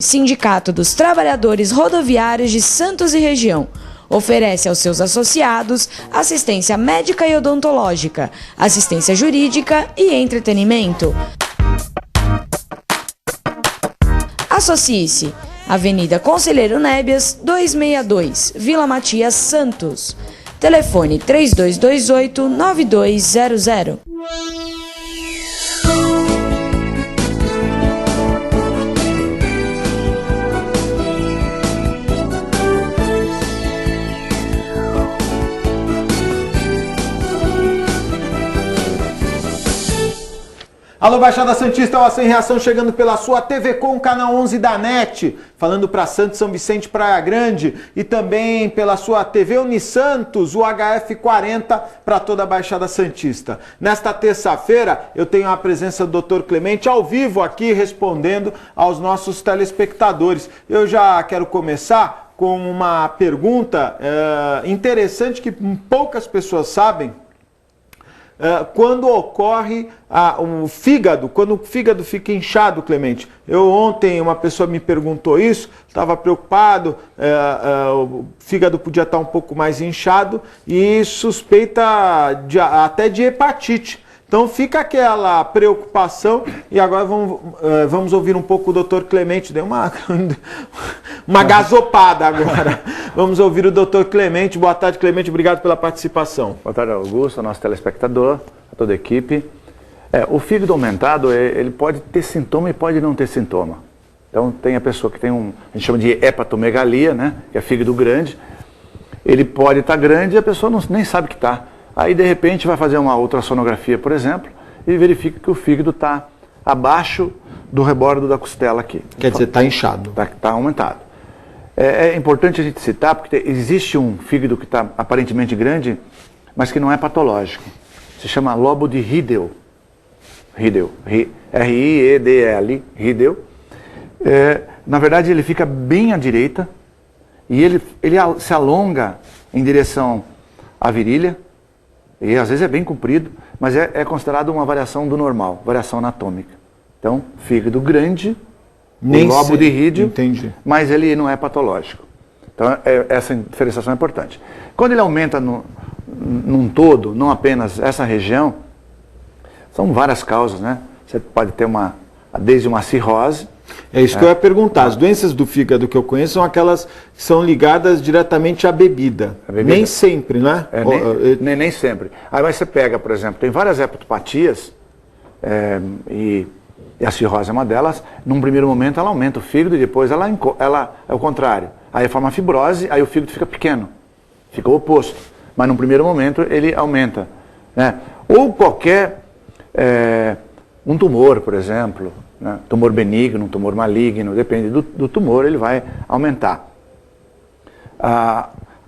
Sindicato dos Trabalhadores Rodoviários de Santos e Região. Oferece aos seus associados assistência médica e odontológica, assistência jurídica e entretenimento. Associe-se. Avenida Conselheiro Nébias, 262, Vila Matias, Santos. Telefone 3228-9200. Alô, Baixada Santista, o Sem Reação chegando pela sua TV Com, canal 11 da NET, falando para Santos, São Vicente, Praia Grande, e também pela sua TV Unisantos, o HF40, para toda a Baixada Santista. Nesta terça-feira, eu tenho a presença do Dr. Clemente ao vivo aqui, respondendo aos nossos telespectadores. Eu já quero começar com uma pergunta interessante que poucas pessoas sabem. Quando ocorre o fígado, quando o fígado fica inchado, Clemente. Ontem uma pessoa me perguntou isso, estava preocupado, o fígado podia estar um pouco mais inchado e suspeita até de hepatite. Então fica aquela preocupação e agora vamos ouvir um pouco o Dr. Clemente. Deu uma gasopada agora. Vamos ouvir o Dr. Clemente. Boa tarde, Clemente. Obrigado pela participação. Boa tarde, Augusto, nosso telespectador, a toda a equipe. O fígado aumentado, ele pode ter sintoma e pode não ter sintoma. Então tem a pessoa que tem a gente chama de hepatomegalia, né? Que é fígado grande. Ele pode estar grande e a pessoa nem sabe que está. Aí, de repente, vai fazer uma ultrassonografia, por exemplo, e verifica que o fígado está abaixo do rebordo da costela aqui. Quer dizer, está inchado. Está aumentado. É importante a gente citar, porque existe um fígado que está aparentemente grande, mas que não é patológico. Se chama lobo de Riedel. R-I-E-D-L, Riedel. Na verdade, ele fica bem à direita e ele se alonga em direção à virilha. E às vezes é bem comprido, mas é considerado uma variação do normal, variação anatômica. Então, fígado grande, o lobo de Riedel, mas ele não é patológico. Então, essa diferenciação é importante. Quando ele aumenta num todo, não apenas essa região, são várias causas, né? Você pode ter desde uma cirrose. É isso que eu ia perguntar. As doenças do fígado que eu conheço são aquelas que são ligadas diretamente à bebida. Nem sempre, né? Nem sempre. Aí você pega, por exemplo, tem várias hepatopatias, e a cirrose é uma delas. Num primeiro momento ela aumenta o fígado e depois ela é o contrário. Aí forma fibrose, aí o fígado fica pequeno. Fica o oposto. Mas num primeiro momento ele aumenta, né? Ou qualquer, um tumor, por exemplo, né? Tumor benigno, tumor maligno, depende do tumor, ele vai aumentar.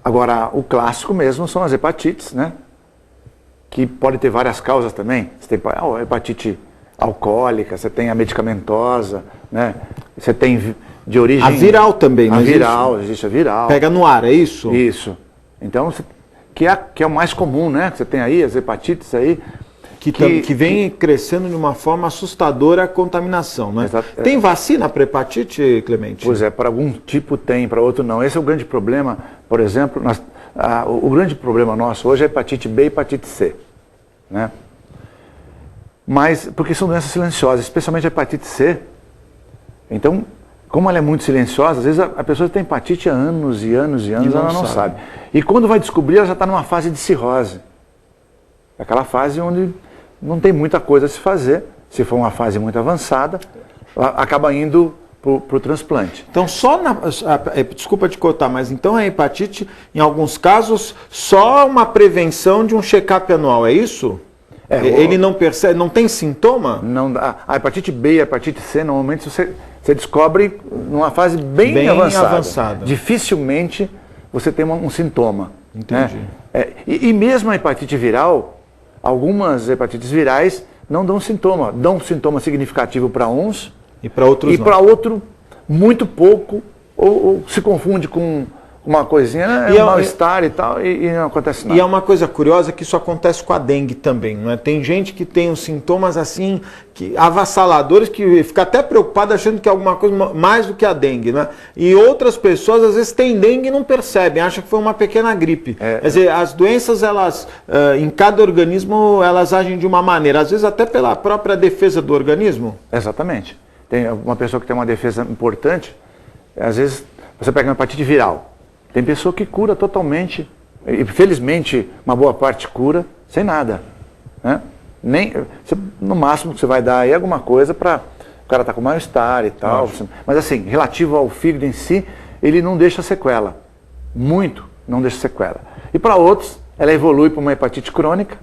Agora, o clássico mesmo são as hepatites, né? Que pode ter várias causas também. Você tem hepatite alcoólica, você tem a medicamentosa, né? Você tem de origem... A viral também, não existe? Existe a viral. Pega no ar, é isso? Isso. Então, que é o mais comum, né? Você tem aí as hepatites aí, que vem crescendo de uma forma assustadora a contaminação, né? Tem vacina para hepatite, Clemente? Pois é, para algum tipo tem, para outro não. Esse é o grande problema, por exemplo, o grande problema nosso hoje é hepatite B e hepatite C, né? Mas, porque são doenças silenciosas, especialmente a hepatite C. Então, como ela é muito silenciosa, às vezes a pessoa tem hepatite há anos e anos e anos e ela não sabe. E quando vai descobrir, ela já está numa fase de cirrose. Aquela fase onde não tem muita coisa a se fazer. Se for uma fase muito avançada, acaba indo para o transplante. Então, desculpa te cortar, mas então a hepatite, em alguns casos, só uma prevenção de um check-up anual, é isso? Ele não percebe, não tem sintoma? Não, a hepatite B e a hepatite C, normalmente você descobre numa fase bem avançada. Dificilmente você tem um sintoma. Entendi. Né? E mesmo a hepatite viral, algumas hepatites virais não dão sintoma. Dão sintoma significativo para uns e para outros para outro muito pouco, ou se confunde com uma coisinha, E um mal-estar e tal, e não acontece nada. E é uma coisa curiosa que isso acontece com a dengue também, não é? Tem gente que tem os sintomas assim, que avassaladores, que fica até preocupado achando que é alguma coisa mais do que a dengue, né? E outras pessoas às vezes têm dengue e não percebem, acham que foi uma pequena gripe. Quer dizer, as doenças, elas, em cada organismo, elas agem de uma maneira, às vezes até pela própria defesa do organismo. Exatamente. Tem uma pessoa que tem uma defesa importante, às vezes você pega uma hepatite viral. Tem pessoa que cura totalmente, e felizmente uma boa parte cura, sem nada. Né? No máximo que você vai dar aí alguma coisa para o cara estar com mal-estar e tal. Mas assim, relativo ao fígado em si, ele não deixa sequela. Muito não deixa sequela. E para outros, ela evolui para uma hepatite crônica,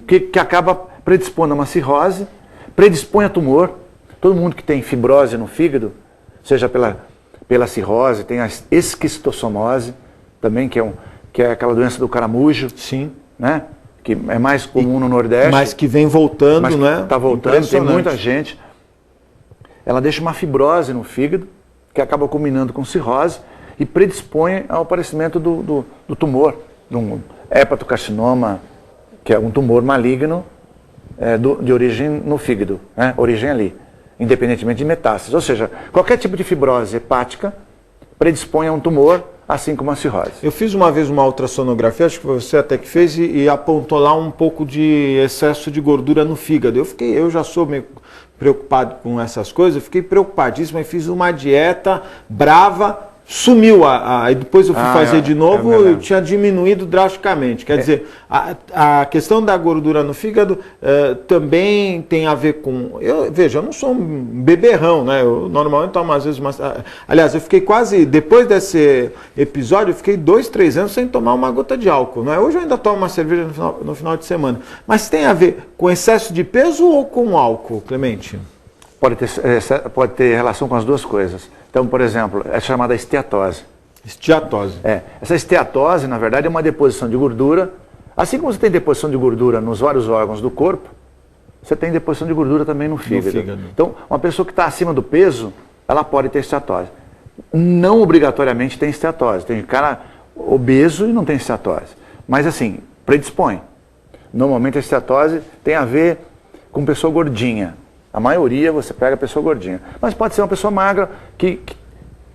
que acaba predispondo a uma cirrose, predispõe a tumor. Todo mundo que tem fibrose no fígado, seja pela cirrose, tem a esquistossomose, também, que é aquela doença do caramujo. Sim. Né? Que é mais comum no Nordeste. Mas que vem voltando, né? Está voltando, tem muita gente. Ela deixa uma fibrose no fígado, que acaba culminando com cirrose, e predispõe ao aparecimento do tumor, de um hepatocarcinoma, que é um tumor maligno de origem no fígado, né? Origem ali, independentemente de metástases. Ou seja, qualquer tipo de fibrose hepática predispõe a um tumor, assim como a cirrose. Eu fiz uma vez uma ultrassonografia, acho que você até que fez, e apontou lá um pouco de excesso de gordura no fígado. Eu já sou meio preocupado com essas coisas, eu fiquei preocupadíssimo, e fiz uma dieta brava, sumiu, aí depois eu fui fazer de novo, eu tinha diminuído drasticamente. Quer dizer, a questão da gordura no fígado também tem a ver com... Veja, eu não sou um beberrão, né? Eu normalmente tomo às vezes aliás, eu fiquei quase, depois desse episódio, eu fiquei 2, 3 anos sem tomar uma gota de álcool, né? Hoje eu ainda tomo uma cerveja no final de semana. Mas tem a ver com excesso de peso ou com álcool, Clemente? Pode ter relação com as duas coisas. Então, por exemplo, é chamada esteatose. Esteatose. Essa esteatose, na verdade, é uma deposição de gordura. Assim como você tem deposição de gordura nos vários órgãos do corpo, você tem deposição de gordura também no fígado. Então, uma pessoa que está acima do peso, ela pode ter esteatose. Não obrigatoriamente tem esteatose. Tem cara obeso e não tem esteatose. Mas assim, predispõe. Normalmente a esteatose tem a ver com pessoa gordinha. A maioria você pega a pessoa gordinha. Mas pode ser uma pessoa magra que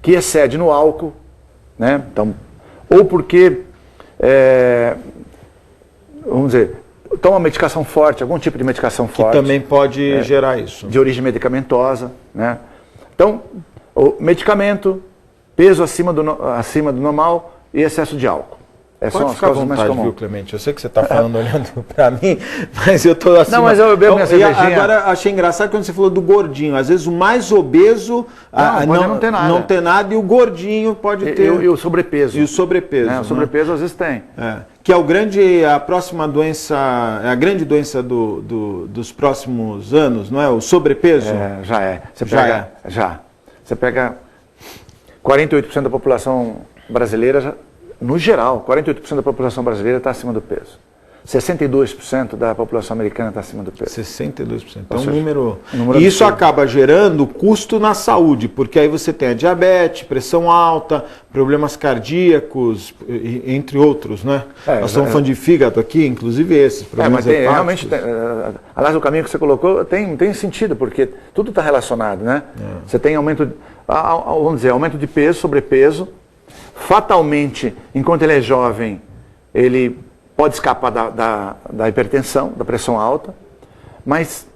excede no álcool, né? Então, ou porque, vamos dizer, toma medicação forte, algum tipo de medicação forte. Que também pode gerar isso. De origem medicamentosa, né? Então, o medicamento, peso acima do normal e excesso de álcool. Pode ficar à vontade, viu, Clemente? Eu sei que você está falando olhando para mim, mas eu estou assim. Não, mas eu bebo minha cervejinha. Agora, achei engraçado quando você falou do gordinho. Às vezes o mais obeso não tem nada. Não tem nada, e o gordinho pode ter... E o sobrepeso. E o sobrepeso. O sobrepeso às vezes tem. Que é a próxima doença, é a grande doença dos próximos anos, não é? O sobrepeso? Já é. Você pega 48% da população brasileira... No geral, 48% da população brasileira está acima do peso. 62% da população americana está acima do peso. 62%. Então, um número... E isso acaba gerando custo na saúde, porque aí você tem a diabetes, pressão alta, problemas cardíacos, entre outros, né? Nós estamos falando de fígado aqui, inclusive esses problemas hepáticos. Realmente, aliás, o caminho que você colocou tem sentido, porque tudo está relacionado, né? Você tem aumento de peso, sobrepeso. Fatalmente, enquanto ele é jovem, ele pode escapar da hipertensão, da pressão alta, mas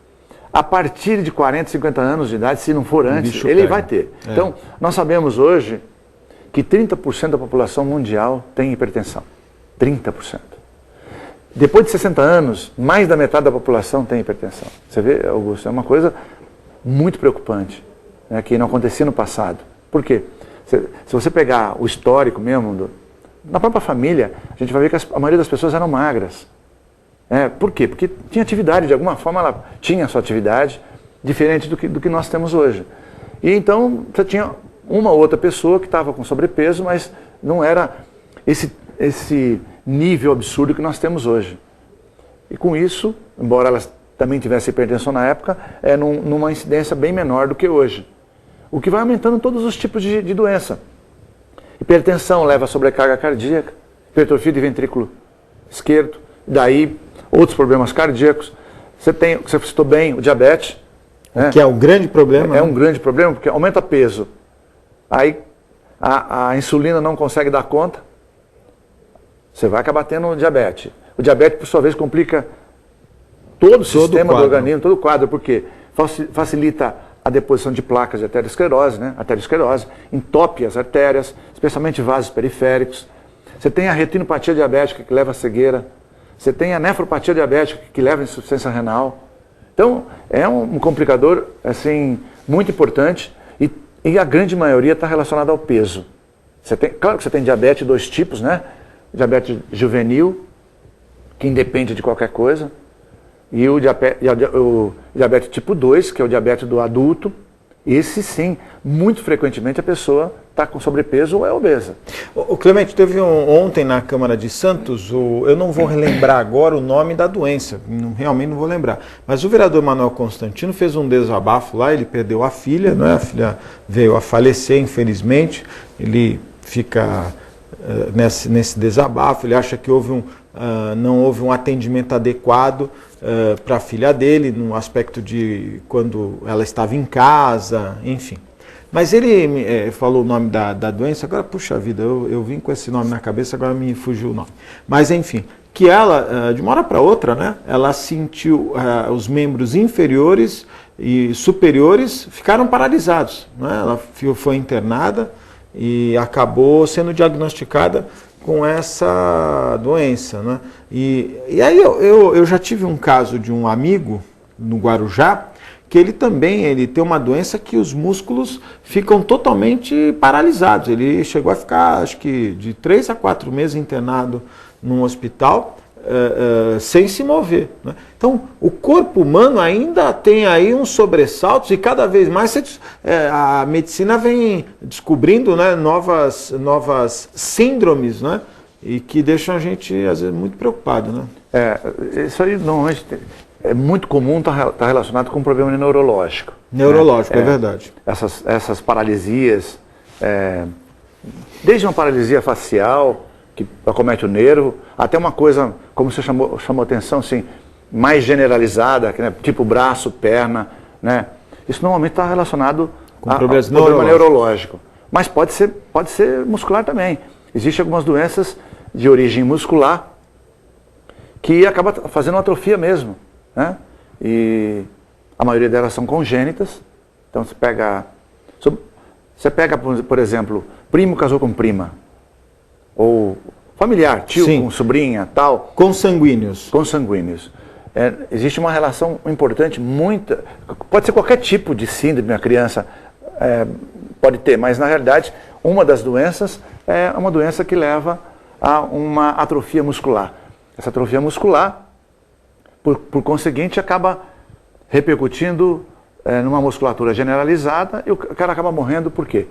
a partir de 40, 50 anos de idade, se não for antes, ele vai ter. Então, nós sabemos hoje que 30% da população mundial tem hipertensão. 30%. Depois de 60 anos, mais da metade da população tem hipertensão. Você vê, Augusto, é uma coisa muito preocupante, né, que não acontecia no passado. Por quê? Se você pegar o histórico mesmo, na própria família, a gente vai ver que a maioria das pessoas eram magras. Por quê? Porque tinha atividade, de alguma forma ela tinha a sua atividade, diferente do que nós temos hoje. E então você tinha uma ou outra pessoa que estava com sobrepeso, mas não era esse nível absurdo que nós temos hoje. E com isso, embora elas também tivessem hipertensão na época, numa incidência bem menor do que hoje. O que vai aumentando todos os tipos de doença. Hipertensão leva a sobrecarga cardíaca, hipertrofia de ventrículo esquerdo, daí outros problemas cardíacos. Você citou bem o diabetes. Né? Que é um grande problema. É um grande problema porque aumenta peso. Aí a insulina não consegue dar conta, você vai acabar tendo diabetes. O diabetes, por sua vez, complica todo o sistema do organismo, todo o quadro, porque facilita a deposição de placas de arteriosclerose, né? Arteriosclerose, entope as artérias, especialmente vasos periféricos. Você tem a retinopatia diabética, que leva à cegueira. Você tem a nefropatia diabética, que leva à insuficiência renal. Então, é um complicador assim, muito importante e a grande maioria está relacionada ao peso. Claro que você tem diabetes de 2 tipos, né? Diabetes juvenil, que independe de qualquer coisa, e o diabetes tipo 2, que é o diabetes do adulto. Esse sim, muito frequentemente a pessoa está com sobrepeso ou é obesa. O Clemente, teve ontem na Câmara de Santos, eu não vou relembrar agora o nome da doença, realmente não vou lembrar, mas o vereador Manuel Constantino fez um desabafo lá, ele perdeu a filha, né? A filha veio a falecer, infelizmente, ele fica nesse desabafo, ele acha que não houve um atendimento adequado para a filha dele, no aspecto de quando ela estava em casa, enfim. Mas ele falou o nome da doença, agora, puxa vida, eu vim com esse nome na cabeça, agora me fugiu o nome. Mas, enfim, que ela, de uma hora para outra, né, ela sentiu os membros inferiores e superiores ficaram paralisados. Né? Ela foi internada e acabou sendo diagnosticada com essa doença. Né? E aí eu já tive um caso de um amigo no Guarujá, que ele tem uma doença que os músculos ficam totalmente paralisados. Ele chegou a ficar, acho que, de 3 a 4 meses internado num hospital, sem se mover. Né? Então, o corpo humano ainda tem aí uns sobressaltos e cada vez mais a medicina vem descobrindo, né, novas síndromes, né, e que deixam a gente, às vezes, muito preocupado. Né? Isso aí normalmente é muito comum estar relacionado com um problema neurológico. Neurológico, é verdade. Essas paralisias, desde uma paralisia facial, que acomete o nervo, até uma coisa, como você chamou atenção, assim, mais generalizada, né, tipo braço, perna, né? Isso normalmente está relacionado com a problema neurológico. Mas pode ser muscular também. Existem algumas doenças de origem muscular que acaba fazendo uma atrofia mesmo. Né? E a maioria delas são congênitas. Então você pega, por exemplo, primo casou com prima, ou familiar, tio Sim. com sobrinha, tal. Consanguíneos. Consanguíneos. Existe uma relação importante, pode ser qualquer tipo de síndrome a criança pode ter, mas na realidade uma das doenças é uma doença que leva a uma atrofia muscular. Essa atrofia muscular, por conseguinte, acaba repercutindo numa musculatura generalizada e o cara acaba morrendo. Por quê?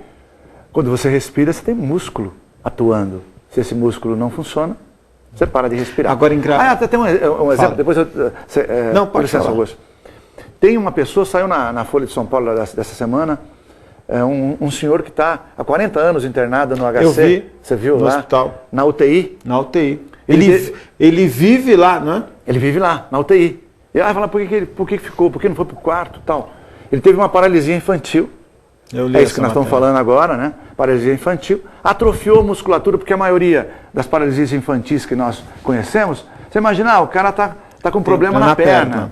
Quando você respira, você tem músculo atuando. Se esse músculo não funciona, você para de respirar. Agora, até tem um exemplo. Depois não, pode falar. Augusto. Tem uma pessoa, saiu na Folha de São Paulo dessa semana, um senhor que está há 40 anos internado no HC. Eu vi. Você viu no lá? Hospital. Na UTI. Na UTI. Ele vive lá, não é? Ele vive lá, na UTI. E aí fala, por que ficou? Por que não foi para o quarto e tal? Ele teve uma paralisia infantil. É isso que nós estamos falando agora, né? Paralisia infantil. Atrofiou a musculatura, porque a maioria das paralisias infantis que nós conhecemos, você imagina, o cara está com problema na perna,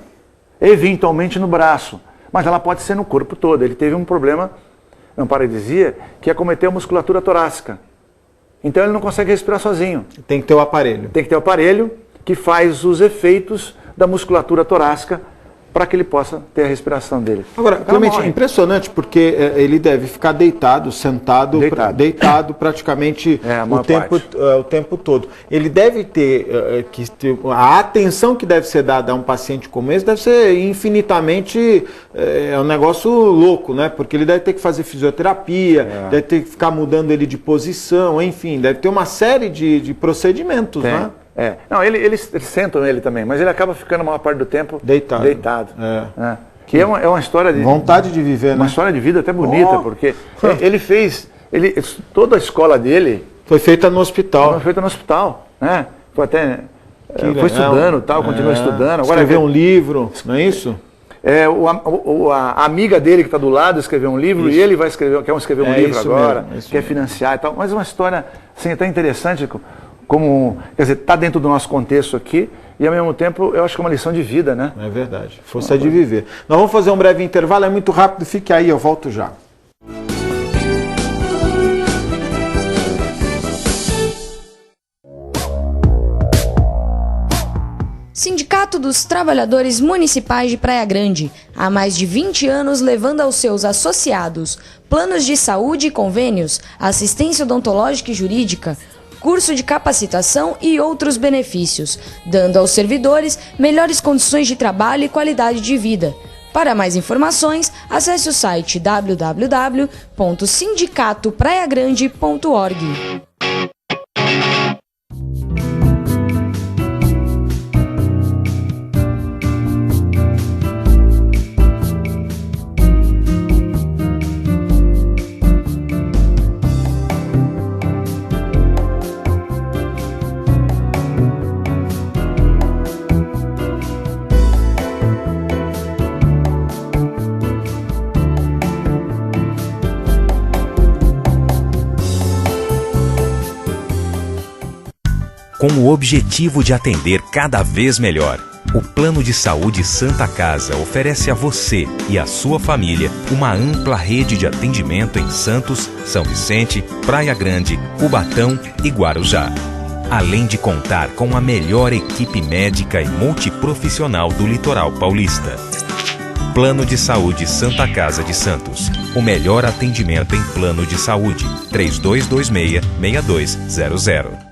eventualmente no braço, mas ela pode ser no corpo todo. Ele teve um problema, uma paralisia, que acometeu a musculatura torácica. Então ele não consegue respirar sozinho. Tem que ter o aparelho. Tem que ter o aparelho que faz os efeitos da musculatura torácica para que ele possa ter a respiração dele. Agora, Clemente, é impressionante porque ele deve ficar deitado, sentado, deitado praticamente o tempo todo. Ele deve ter, a atenção que deve ser dada a um paciente como esse deve ser infinitamente, um negócio louco, né? Porque ele deve ter que fazer fisioterapia, deve ter que ficar mudando ele de posição, enfim, deve ter uma série de procedimentos, né? Não, eles sentam nele também, mas ele acaba ficando a maior parte do tempo deitado. Que é uma história de... Vontade de viver, né? Uma história de vida até bonita, porque ele fez toda a escola dele foi feita no hospital. Foi feita no hospital, né? Foi até foi estudando, tal, continuou estudando. Agora escreveu um livro, não é isso? A amiga dele que está do lado escreveu um livro e ele vai escrever, quer escrever um livro agora, quer financiar e tal. Mas é uma história assim, até interessante, como, quer dizer, está dentro do nosso contexto aqui e ao mesmo tempo eu acho que é uma lição de vida, né? É verdade, força de viver. Nós vamos fazer um breve intervalo, é muito rápido, fique aí, eu volto já. Sindicato dos Trabalhadores Municipais de Praia Grande, há mais de 20 anos levando aos seus associados planos de saúde e convênios, assistência odontológica e jurídica, curso de capacitação e outros benefícios, dando aos servidores melhores condições de trabalho e qualidade de vida. Para mais informações, acesse o site www.sindicatopraiagrande.org. Com o objetivo de atender cada vez melhor, o Plano de Saúde Santa Casa oferece a você e a sua família uma ampla rede de atendimento em Santos, São Vicente, Praia Grande, Cubatão e Guarujá. Além de contar com a melhor equipe médica e multiprofissional do litoral paulista. Plano de Saúde Santa Casa de Santos. O melhor atendimento em plano de saúde. 3226-6200.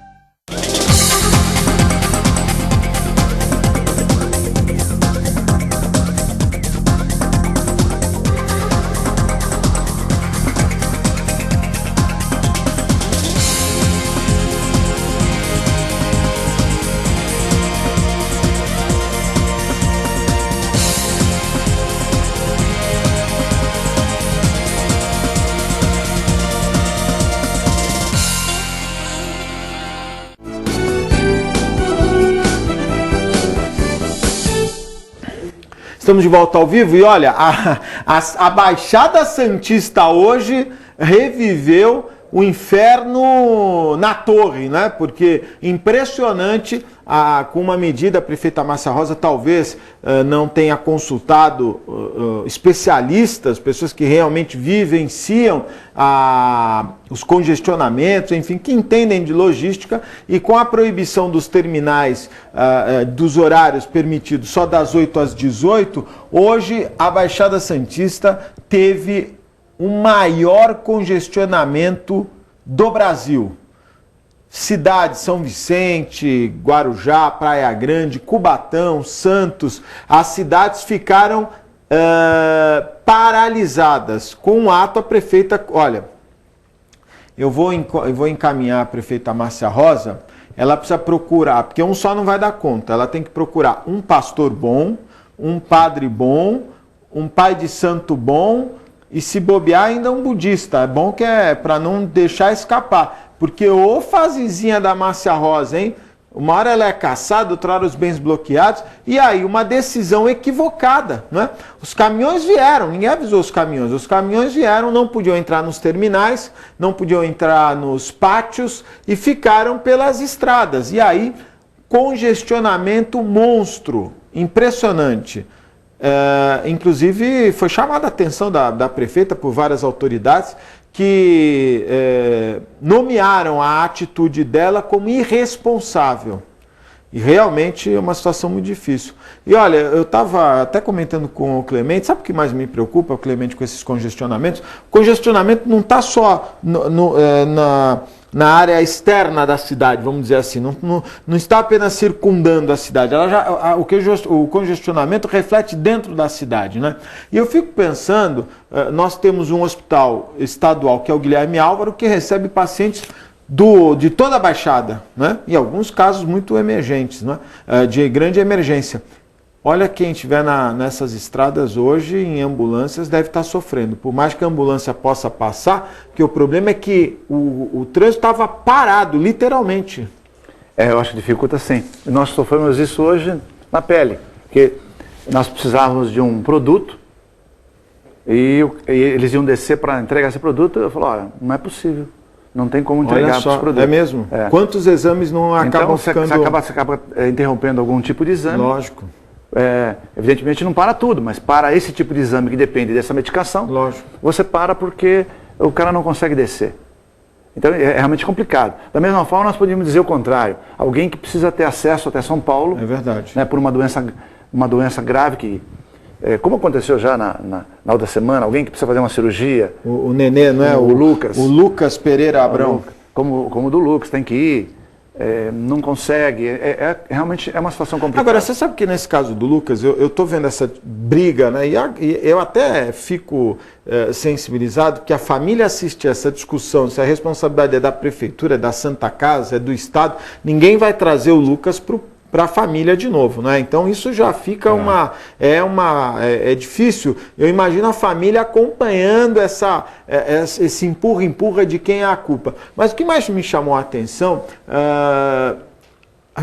Estamos de volta ao vivo e olha, a Baixada Santista hoje reviveu o inferno na torre, né? Porque impressionante, com uma medida, a prefeita Márcia Rosa talvez não tenha consultado especialistas, pessoas que realmente vivenciam os congestionamentos, enfim, que entendem de logística, e com a proibição dos terminais, dos horários permitidos só das 8 às 18, hoje a Baixada Santista teve o maior congestionamento do Brasil. Cidades, São Vicente, Guarujá, Praia Grande, Cubatão, Santos, as cidades ficaram paralisadas. Com um ato, a prefeita, olha, eu vou encaminhar a prefeita Márcia Rosa, ela precisa procurar, porque um só não vai dar conta, ela tem que procurar um pastor bom, um padre bom, um pai de santo bom, e se bobear ainda um budista. É bom que é para não deixar escapar. Porque ô fasezinha da Márcia Rosa, hein? Uma hora ela é caçada, outra hora os bens bloqueados. E aí uma decisão equivocada, né? Os caminhões vieram, ninguém avisou os caminhões. Os caminhões vieram, não podiam entrar nos terminais, não podiam entrar nos pátios e ficaram pelas estradas. E aí, congestionamento monstro, impressionante. Inclusive foi chamada a atenção da prefeita por várias autoridades que nomearam a atitude dela como irresponsável. E realmente é uma situação muito difícil. E olha, eu estava até comentando com o Clemente, sabe o que mais me preocupa, o Clemente, com esses congestionamentos? O congestionamento não está só na área externa da cidade, vamos dizer assim, não está apenas circundando a cidade, o congestionamento reflete dentro da cidade, né? E eu fico pensando, nós temos um hospital estadual, que é o Guilherme Álvaro, que recebe pacientes de toda a Baixada, né? Em alguns casos muito emergentes, né? De grande emergência. olha, quem estiver nessas estradas hoje, em ambulâncias, deve estar sofrendo. Por mais que a ambulância possa passar, porque o problema é que o trânsito estava parado, literalmente. Eu acho que dificulta sim. Nós sofremos isso hoje na pele, porque nós precisávamos de um produto e eles iam descer para entregar esse produto. Eu falei, olha, não é possível, não tem como entregar esse produto. É mesmo? É. Quantos exames não acabam ficando... Você acaba interrompendo algum tipo de exame. Lógico. Evidentemente não para tudo, mas para esse tipo de exame que depende dessa medicação, lógico, você para porque o cara não consegue descer. Então é realmente complicado. Da mesma forma, nós podemos dizer o contrário. Alguém que precisa ter acesso até São Paulo, é verdade, né, por uma doença grave que, como aconteceu já na outra semana, alguém que precisa fazer uma cirurgia. O nenê, não é? O Lucas. O Lucas Pereira Abrão. Como o do Lucas, tem que ir. Não consegue, realmente é uma situação complicada. Agora, você sabe que nesse caso do Lucas, eu estou vendo essa briga, né, e eu até fico sensibilizado que a família assiste a essa discussão, se a responsabilidade é da prefeitura, é da Santa Casa, é do Estado, ninguém vai trazer o Lucas para a família de novo, né? Então isso já fica é difícil. Eu imagino a família acompanhando esse empurra de quem é a culpa. Mas o que mais me chamou a atenção,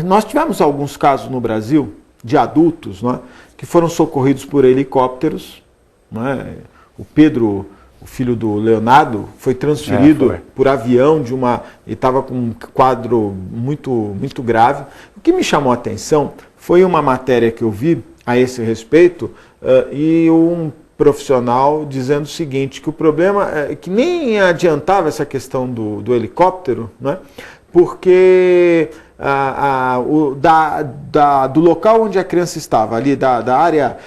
nós tivemos alguns casos no Brasil de adultos, né, que foram socorridos por helicópteros, né? O Pedro, o filho do Leonardo, foi transferido por avião e estava com um quadro muito grave. O que me chamou a atenção foi uma matéria que eu vi a esse respeito e um profissional dizendo o seguinte, que o problema é que nem adiantava essa questão do helicóptero, né? Porque do local onde a criança estava, ali da área,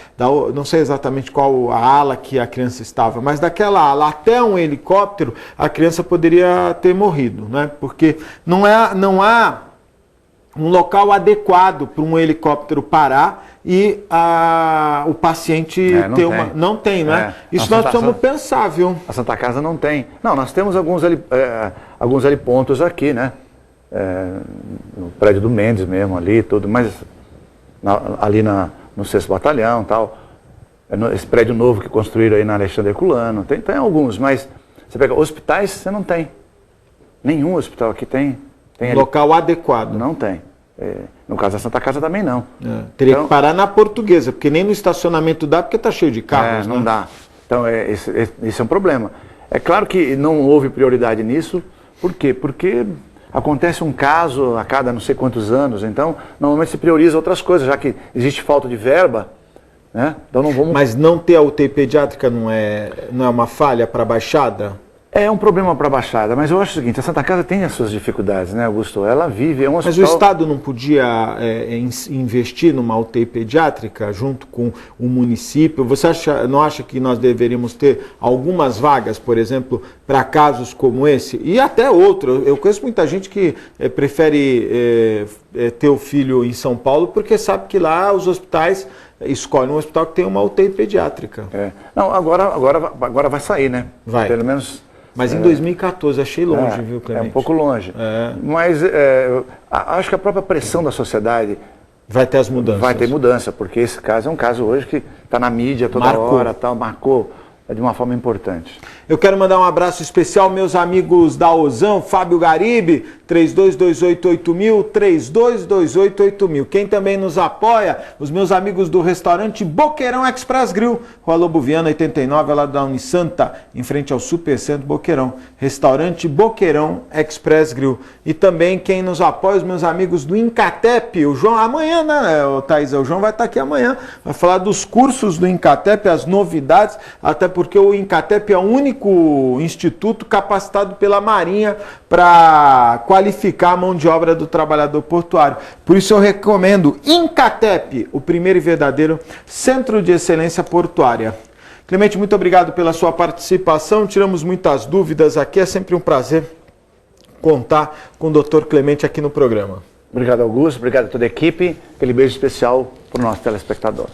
não sei exatamente qual a ala que a criança estava, mas daquela ala até um helicóptero, a criança poderia ter morrido, né? Porque não há um local adequado para um helicóptero parar e o paciente ter uma... Não tem, né? Isso nós precisamos pensar, viu? A Santa Casa não tem. Não, nós temos alguns helipontos aqui, né? No prédio do Mendes mesmo ali, tudo, mas ali no 6º Batalhão e tal, esse prédio novo que construíram aí na Alexandre Herculano, tem alguns, mas você pega hospitais, você não tem. Nenhum hospital aqui tem local adequado. Não tem. No caso da Santa Casa também não. Teria que parar na Portuguesa, porque nem no estacionamento dá, porque está cheio de carros. Não dá. Então esse é um problema. É claro que não houve prioridade nisso. Por quê? Porque acontece um caso a cada não sei quantos anos, então normalmente se prioriza outras coisas, já que existe falta de verba, né? Então não vamos... Mas não ter a UTI pediátrica não é uma falha para a Baixada? É um problema para a Baixada, mas eu acho o seguinte, a Santa Casa tem as suas dificuldades, né, Augusto? Ela vive, é um hospital... Mas o Estado não podia investir numa UTI pediátrica junto com o município? Você não acha que nós deveríamos ter algumas vagas, por exemplo, para casos como esse? E até outro. Eu conheço muita gente que prefere ter o filho em São Paulo porque sabe que lá os hospitais escolhem um hospital que tem uma UTI pediátrica. Não, agora vai sair, né? Vai. Pelo menos... Mas em 2014, achei longe, viu, Clemente? É um pouco longe. Mas acho que a própria pressão da sociedade... Vai ter as mudanças. Vai ter mudança, porque esse caso é um caso hoje que está na mídia toda hora, marcou de uma forma importante. Eu quero mandar um abraço especial aos meus amigos da Ozão, Fábio Garibe, 32288000, 32288000. Quem também nos apoia, os meus amigos do restaurante Boqueirão Express Grill, Rua Lobo Viana 89, lá da Unisanta, em frente ao Supercentro Boqueirão. Restaurante Boqueirão Express Grill. E também quem nos apoia, os meus amigos do Incatep, o João, amanhã, né, Thaís? O João vai estar aqui amanhã, vai falar dos cursos do Incatep, as novidades, até porque o Incatep é o único instituto capacitado pela Marinha para qualificar a mão de obra do trabalhador portuário. Por isso eu recomendo Incatep, o primeiro e verdadeiro Centro de Excelência Portuária. Clemente, muito obrigado pela sua participação, tiramos muitas dúvidas aqui, é sempre um prazer contar com o Dr. Clemente aqui no programa. Obrigado, Augusto, obrigado a toda a equipe, aquele beijo especial para o nosso telespectador.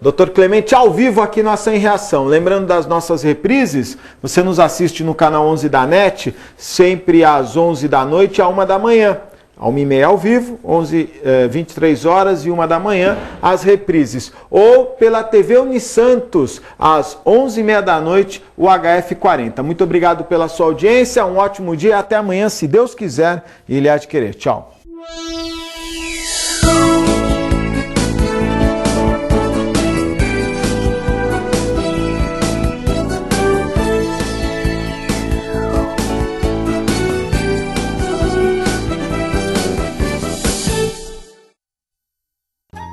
Dr. Clemente, ao vivo aqui no Ação em Reação. Lembrando das nossas reprises, você nos assiste no canal 11 da NET, sempre às 11 da noite e à 1 da manhã. 1h30 ao vivo, 23 horas e 1 da manhã, as reprises. Ou pela TV Unisantos, às 11h30 da noite, o HF40. Muito obrigado pela sua audiência, um ótimo dia, até amanhã, se Deus quiser e Ele há de querer. Tchau.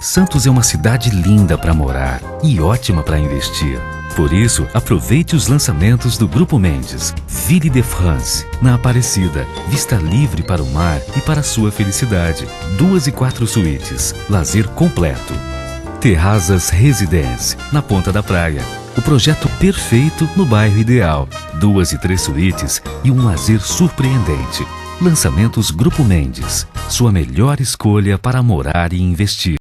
Santos é uma cidade linda para morar e ótima para investir. Por isso, aproveite os lançamentos do Grupo Mendes. Ville de France, na Aparecida. Vista livre para o mar e para a sua felicidade. 2 e 4 suítes. Lazer completo. Terrazas Residence, na Ponta da Praia. O projeto perfeito no bairro ideal. 2 e 3 suítes e um lazer surpreendente. Lançamentos Grupo Mendes. Sua melhor escolha para morar e investir.